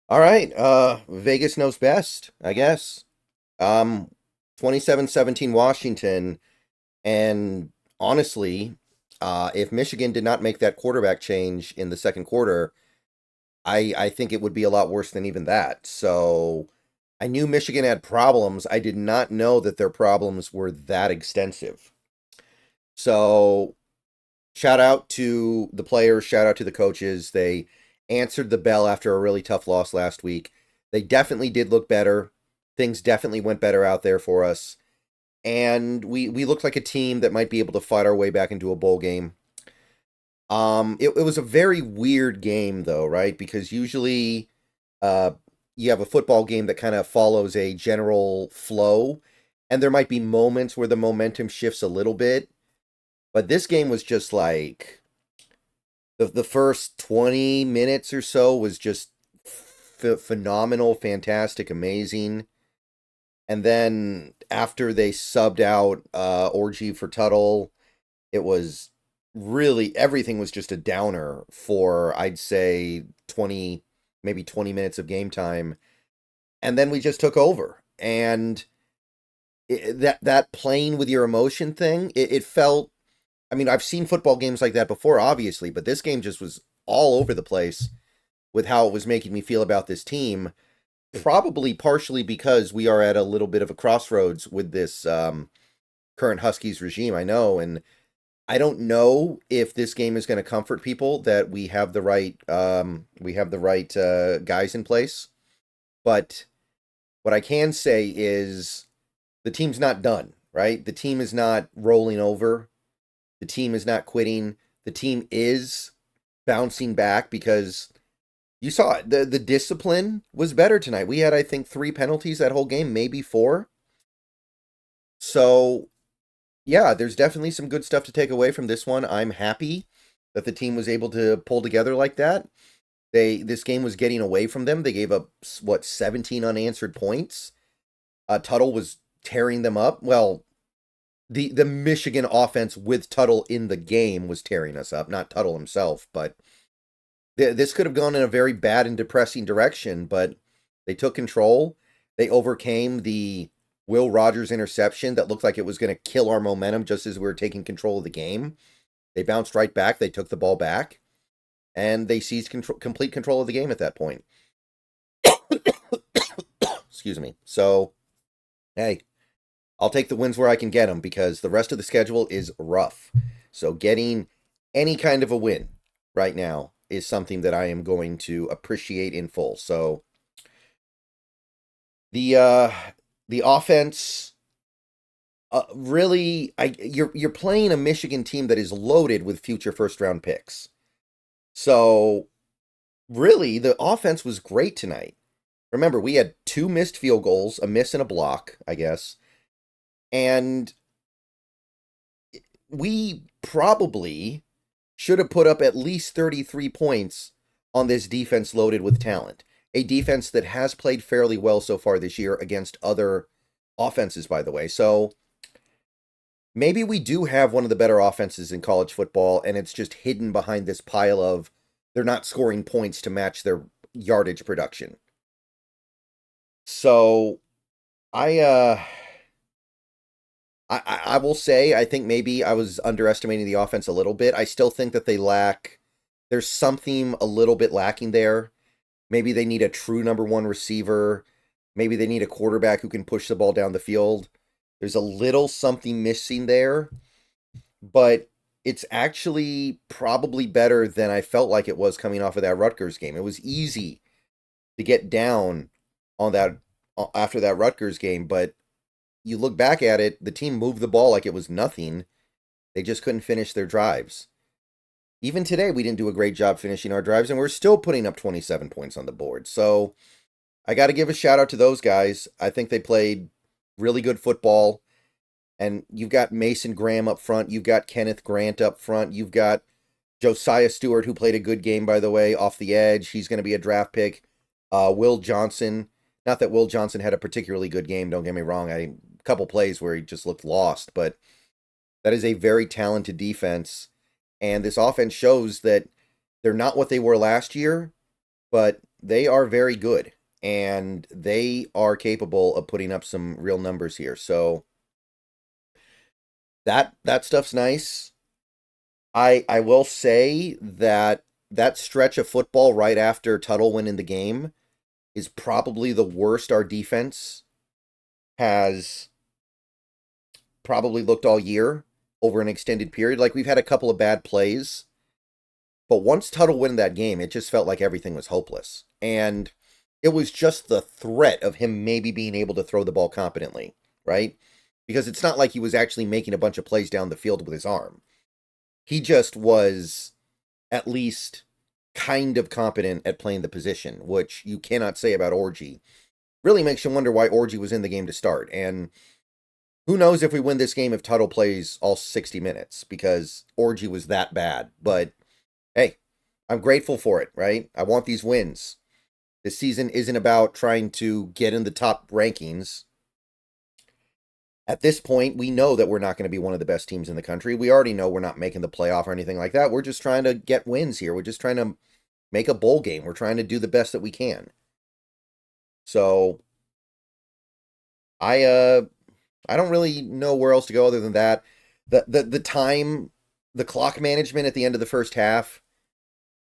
All right, Vegas knows best, I guess. Um, 27-17 Washington, and honestly, if Michigan did not make that quarterback change in the second quarter, I think it would be a lot worse than even that. So I knew Michigan had problems. I did not know that their problems were that extensive. So shout out to the players, shout out to the coaches. They answered the bell after a really tough loss last week. They definitely did look better. Things definitely went better out there for us. And we looked like a team that might be able to fight our way back into a bowl game. It was a very weird game though, right? Because usually uh you have a football game that kind of follows a general flow, and there might be moments where the momentum shifts a little bit, but this game was just like the first 20 minutes or so was just phenomenal, fantastic, amazing. And then after they subbed out Orgy for Tuttle, it was really everything was just a downer for I'd say 20 maybe 20 minutes of game time. And then we just took over. And that playing with your emotion thing, it felt, I mean, I've seen football games like that before, obviously, but this game just was all over the place with how it was making me feel about this team. Probably partially because we are at a little bit of a crossroads with this current Huskies regime, I know, and I don't know if this game is going to comfort people that we have the right guys in place. But what I can say is the team's not done, right? The team is not rolling over. The team is not quitting. The team is bouncing back because you saw it. The discipline was better tonight. We had, I think, 3 penalties that whole game, maybe 4. So yeah, there's definitely some good stuff to take away from this one. I'm happy that the team was able to pull together like that. This game was getting away from them. They gave up what 17 unanswered points. Tuttle was tearing them up. Well, the Michigan offense with Tuttle in the game was tearing us up, not Tuttle himself. But this could have gone in a very bad and depressing direction. But they took control. They overcame the Will Rogers interception that looked like it was going to kill our momentum just as we were taking control of the game. They bounced right back. They took the ball back, and they seized complete control of the game at that point. Excuse me. So, hey, I'll take the wins where I can get them because the rest of the schedule is rough. So, getting any kind of a win right now is something that I am going to appreciate in full. So, the uh, the offense really, you're playing a Michigan team that is loaded with future first round picks. So really, the offense was great tonight. Remember, we had 2 missed field goals, a miss and a block, I guess, and we probably should have put up at least 33 points on this defense loaded with talent. A defense that has played fairly well so far this year against other offenses, by the way. So maybe we do have one of the better offenses in college football, and it's just hidden behind this pile of they're not scoring points to match their yardage production. So I uh I will say I think maybe I was underestimating the offense a little bit. I still think that there's something a little bit lacking there. Maybe they need a true number one receiver. Maybe they need a quarterback who can push the ball down the field. There's a little something missing there, but it's actually probably better than I felt like it was coming off of that Rutgers game. It was easy to get down on that after that Rutgers game, but you look back at it, the team moved the ball like it was nothing. They just couldn't finish their drives. Even today, we didn't do a great job finishing our drives, and we're still putting up 27 points on the board. So I got to give a shout out to those guys. I think they played really good football. And you've got Mason Graham up front. You've got Kenneth Grant up front. You've got Josiah Stewart, who played a good game, by the way, off the edge. He's going to be a draft pick. Will Johnson. Not that Will Johnson had a particularly good game, don't get me wrong. A couple plays where he just looked lost, but that is a very talented defense. And this offense shows that they're not what they were last year, but they are very good, and they are capable of putting up some real numbers here. So that stuff's nice. I will say that that stretch of football right after Tuttle went in the game is probably the worst our defense has probably looked all year over an extended period. Like, we've had a couple of bad plays, but once Tuttle went in that game, it just felt like everything was hopeless. And it was just the threat of him maybe being able to throw the ball competently, right? Because it's not like he was actually making a bunch of plays down the field with his arm. He just was at least kind of competent at playing the position, which you cannot say about Orji. Really makes you wonder why Orji was in the game to start. And who knows if we win this game if Tuttle plays all 60 minutes, because Orji was that bad. But hey, I'm grateful for it, right? I want these wins. This season isn't about trying to get in the top rankings. At this point, we know that we're not going to be one of the best teams in the country. We already know we're not making the playoff or anything like that. We're just trying to get wins here. We're just trying to make a bowl game. We're trying to do the best that we can. So I don't really know where else to go other than that. The time, the clock management at the end of the first half.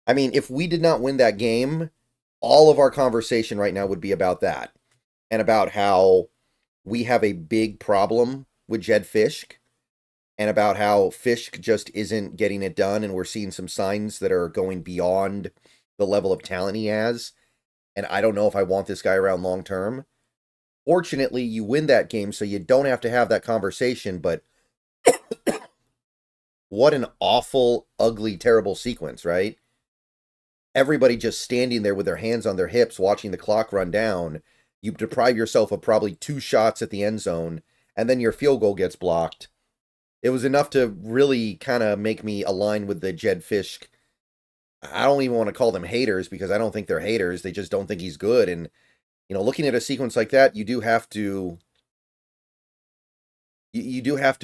I mean, if we did not win that game, all of our conversation right now would be about that, and about how we have a big problem with Jedd Fisch, and about how Fisch just isn't getting it done, and we're seeing some signs that are going beyond the level of talent he has, and I don't know if I want this guy around long term. Fortunately, you win that game, so you don't have to have that conversation, but what an awful, ugly, terrible sequence, right? Everybody just standing there with their hands on their hips watching the clock run down. You deprive yourself of probably 2 shots at the end zone, and then your field goal gets blocked. It was enough to really kind of make me align with the Jedd Fisch. I don't even want to call them haters, because I don't think they're haters. They just don't think he's good. And, looking at a sequence like that, you do have to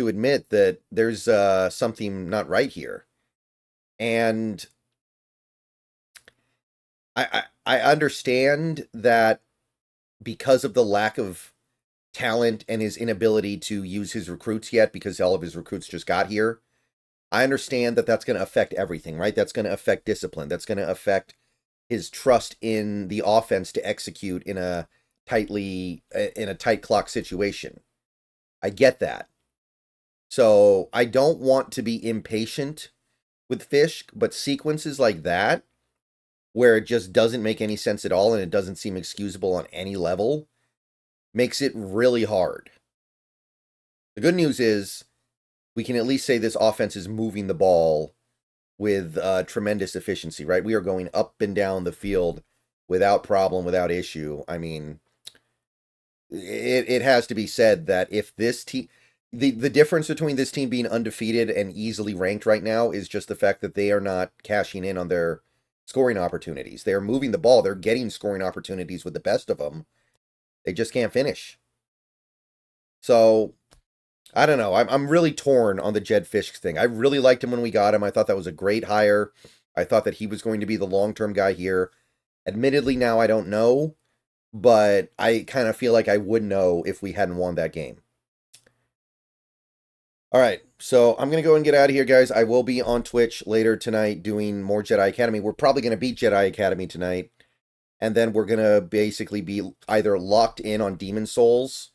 admit that there's something not right here. And I understand that because of the lack of talent and his inability to use his recruits yet, because all of his recruits just got here, I understand that that's going to affect everything, right? That's going to affect discipline. That's going to affect his trust in the offense to execute in a tight clock situation. I get that. So I don't want to be impatient with Fisch, but sequences like that, where it just doesn't make any sense at all and it doesn't seem excusable on any level, makes it really hard. The good news is we can at least say this offense is moving the ball with tremendous efficiency, right? We are going up and down the field without problem, without issue. I mean, it has to be said that if this team, the difference between this team being undefeated and easily ranked right now is just the fact that they are not cashing in on their scoring opportunities. They're moving the ball. They're getting scoring opportunities with the best of them. They just can't finish. So, I don't know. I'm really torn on the Jedd Fisch thing. I really liked him when we got him. I thought that was a great hire. I thought that he was going to be the long-term guy here. Admittedly, now I don't know, but I kind of feel like I would know if we hadn't won that game. All right, so I'm going to go and get out of here, guys. I will be on Twitch later tonight doing more Jedi Academy. We're probably going to beat Jedi Academy tonight, and then we're going to basically be either locked in on Demon Souls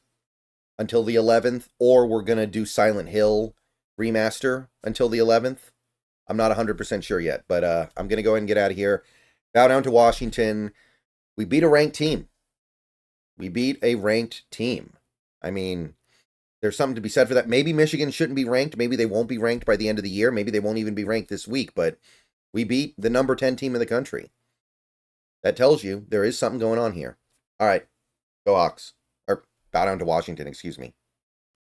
until the 11th, or we're going to do Silent Hill Remaster until the 11th. I'm not 100% sure yet, but I'm going to go ahead and get out of here. Bow down to Washington. We beat a ranked team. I mean, there's something to be said for that. Maybe Michigan shouldn't be ranked. Maybe they won't be ranked by the end of the year. Maybe they won't even be ranked this week, but we beat the number 10 team in the country. That tells you there is something going on here. All right, go Hawks. Or bow down to Washington, excuse me.